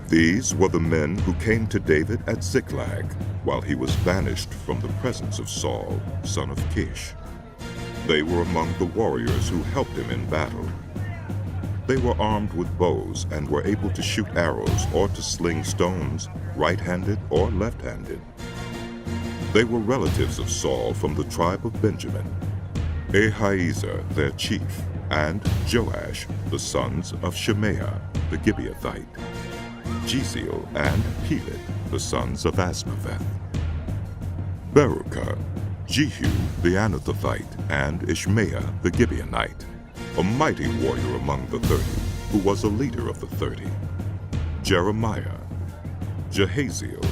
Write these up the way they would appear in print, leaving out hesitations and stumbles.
These were the men who came to David at Ziklag while he was banished from the presence of Saul, son of Kish. They were among the warriors who helped him in battle. They were armed with bows and were able to shoot arrows or to sling stones, right-handed or left-handed. They were relatives of Saul from the tribe of Benjamin, Ahiezer, their chief, and Joash, the sons of Shemaiah, the Gibeathite, Jeziel and Peled, the sons of Asmaveth, Beruchah, Jehu the Anathothite, and Ishmaiah the Gibeonite, a mighty warrior among the 30, who was a leader of the 30, Jeremiah, Jehaziel,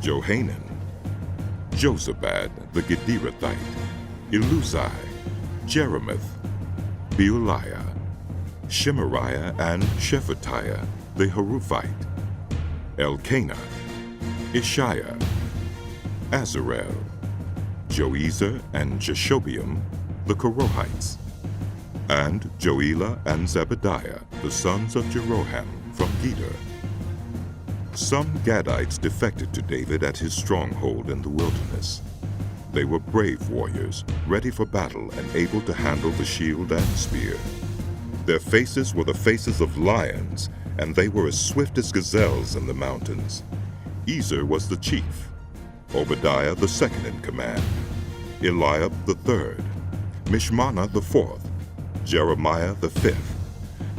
Johanan, Jozabad the Gederathite, Eluzai, Jerimoth, Beuliah, Shemariah and Shephatiah the Haruphite, Elkanah, Ishiah, Azarel, Joezer and Jeshobeam the Korohites, and Joelah and Zebediah the sons of Jeroham from Geder. Some Gadites defected to David at his stronghold in the wilderness. They were brave warriors, ready for battle and able to handle the shield and spear. Their faces were the faces of lions, and they were as swift as gazelles in the mountains. Ezer was the chief, Obadiah the second in command, Eliab the third, Mishmannah the fourth, Jeremiah the fifth,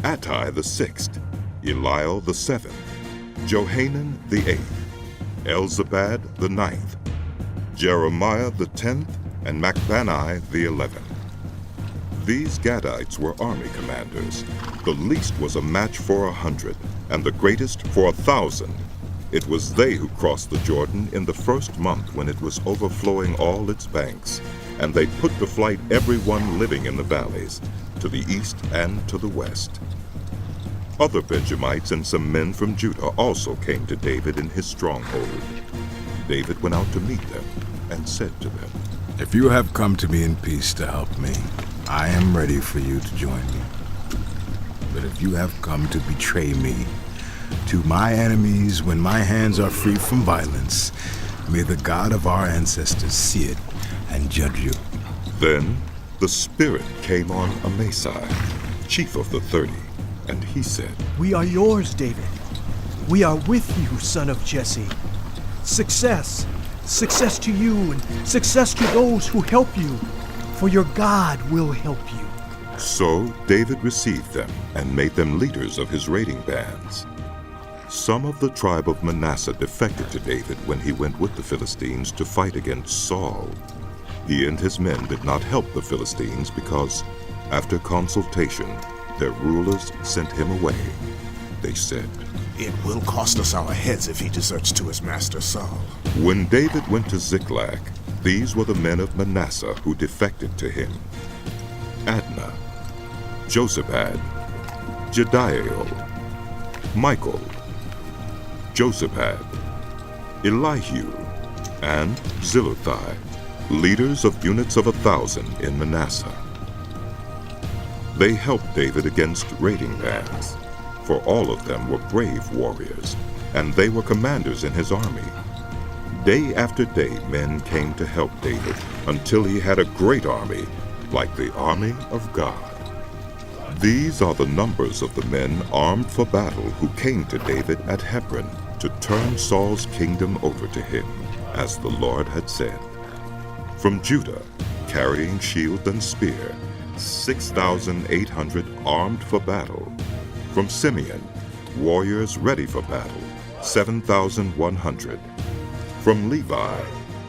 Attai the sixth, Eliel the seventh, Johanan the eighth, Elzabad the ninth, Jeremiah the 10th, and Macbanai the 11th. These Gadites were army commanders. The least was a match for 100, and the greatest for 1,000. It was they who crossed the Jordan in the first month when it was overflowing all its banks, and they put to flight everyone living in the valleys, to the east and to the west. Other Benjamites and some men from Judah also came to David in his stronghold. David went out to meet them and said to them, "If you have come to me in peace to help me, I am ready for you to join me. But if you have come to betray me to my enemies when my hands are free from violence, may the God of our ancestors see it and judge you." Then the Spirit came on Amasai, chief of the 30, and he said, "We are yours, David. We are with you, son of Jesse. Success! Success to you and success to those who help you, for your God will help you." So David received them and made them leaders of his raiding bands. Some of the tribe of Manasseh defected to David when he went with the Philistines to fight against Saul. He and his men did not help the Philistines because, after consultation, their rulers sent him away. They said, "It will cost us our heads if he deserts to his master Saul." When David went to Ziklag, these were the men of Manasseh who defected to him: Adnah, Jozabad, Jediael, Michael, Jozabad, Elihu, and Zillothai, leaders of units of 1,000 in Manasseh. They helped David against raiding bands, for all of them were brave warriors, and they were commanders in his army. Day after day men came to help David until he had a great army, like the army of God. These are the numbers of the men armed for battle who came to David at Hebron to turn Saul's kingdom over to him, as the Lord had said. From Judah, carrying shield and spear, 6,800 armed for battle. From Simeon, warriors ready for battle, 7,100. From Levi,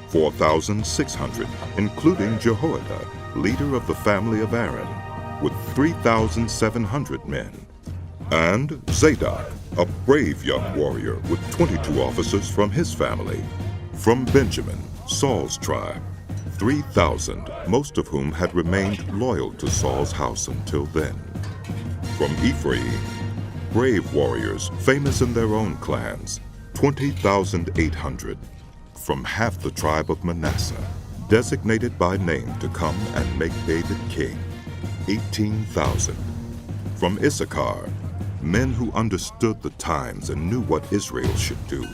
4,600, including Jehoiada, leader of the family of Aaron, with 3,700 men. And Zadok, a brave young warrior with 22 officers from his family. From Benjamin, Saul's tribe, 3,000, most of whom had remained loyal to Saul's house until then. From Ephraim, brave warriors famous in their own clans, 20,800. From half the tribe of Manasseh, designated by name to come and make David king, 18,000. From Issachar, men who understood the times and knew what Israel should do.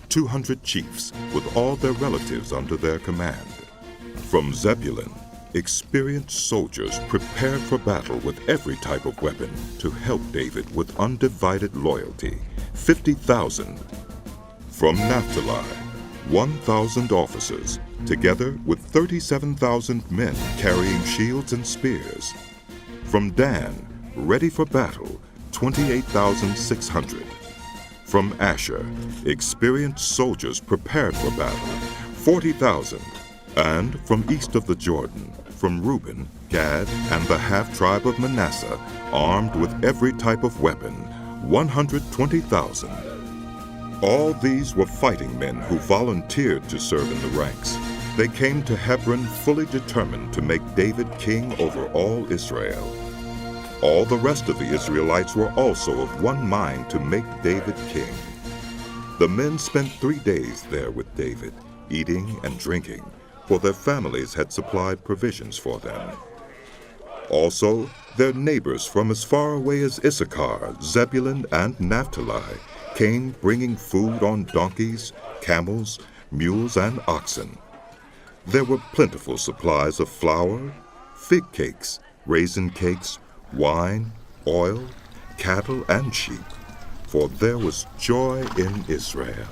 200 chiefs with all their relatives under their command. From Zebulun, experienced soldiers prepared for battle with every type of weapon to help David with undivided loyalty, 50,000. From Naphtali, 1,000 officers, together with 37,000 men carrying shields and spears. From Dan, ready for battle, 28,600. From Asher, experienced soldiers prepared for battle, 40,000. And from east of the Jordan, from Reuben, Gad, and the half-tribe of Manasseh, armed with every type of weapon, 120,000. All these were fighting men who volunteered to serve in the ranks. They came to Hebron fully determined to make David king over all Israel. All the rest of the Israelites were also of one mind to make David king. The men spent 3 days there with David, eating and drinking, for their families had supplied provisions for them. Also, their neighbors from as far away as Issachar, Zebulun, and Naphtali came bringing food on donkeys, camels, mules, and oxen. There were plentiful supplies of flour, fig cakes, raisin cakes, wine, oil, cattle, and sheep, for there was joy in Israel.